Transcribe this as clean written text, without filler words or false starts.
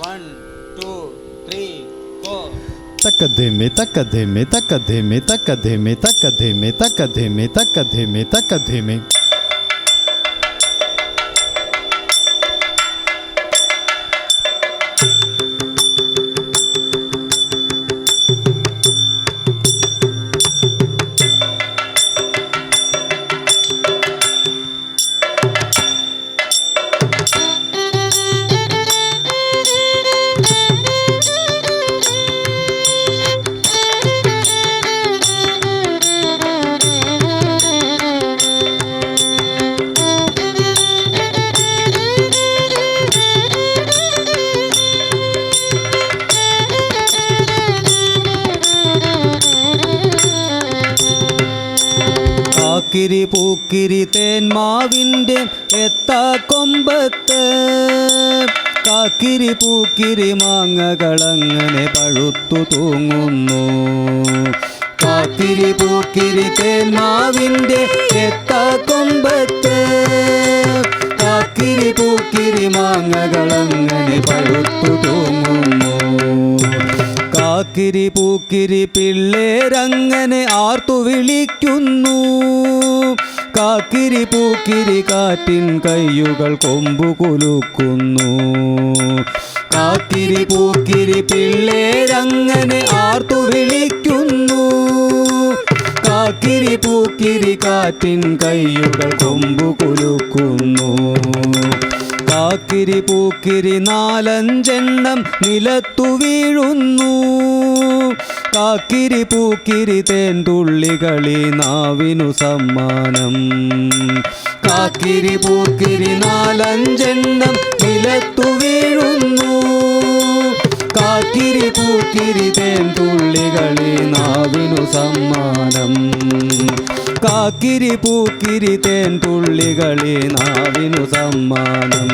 1 2 3 4 തക്കധേമേ തക്കധേമേ തക്കധേമേ തക്കധേമേ തക്കധേമേ തക്കധേമേ തക്കധേമേ തക്കധേമേ. കാക്കിരി പൂക്കിരി തേന്മാവിൻ്റെ എത്താക്കൊമ്പത്ത് കാക്കിരി പൂക്കിരി മാങ്ങകളങ്ങനെ പഴുത്തു തൂങ്ങുന്നു. കാക്കിരി പൂക്കിരി തേന്മാവിൻ്റെ എത്താക്കൊമ്പത്ത് കാക്കിരി പൂക്കിരി മാങ്ങകളങ്ങനെ പഴുത്തു തൂങ്ങുന്നു. കാക്കിരി പൂക്കിരി പിള്ളേരങ്ങനെ ആർത്തു വിളിക്കുന്നു. കാക്കിരി പൂക്കിരി കാറ്റിൻ കയ്യുകൾ കൊമ്പു കുലുക്കുന്നു. കാക്കിരി പൂക്കിരി പിള്ളേരങ്ങനെ ആർത്തു വിളിക്കുന്നു. കാക്കിരി പൂക്കിരി കാറ്റിൻ കയ്യുകൾ കൊമ്പു കുലുക്കുന്നു. കാക്കിരി പൂക്കിരി നാലഞ്ചെണ്ണം നിലത്തു വീഴുന്നു. കാക്കിരി പൂക്കിരി തേൻതുള്ളികളി നാവിനു സമ്മാനം. കാക്കിരി പൂക്കിരി നാലഞ്ചെണ്ണം നിലത്തു വീഴുന്നു. കാക്കിരി പൂക്കിരി തേൻതുള്ളികളി നാവിനു സമ്മാനം. കാക്കിരി പൂക്കിരി തേൻതുള്ളികളി നാവിനു സമ്മാനം.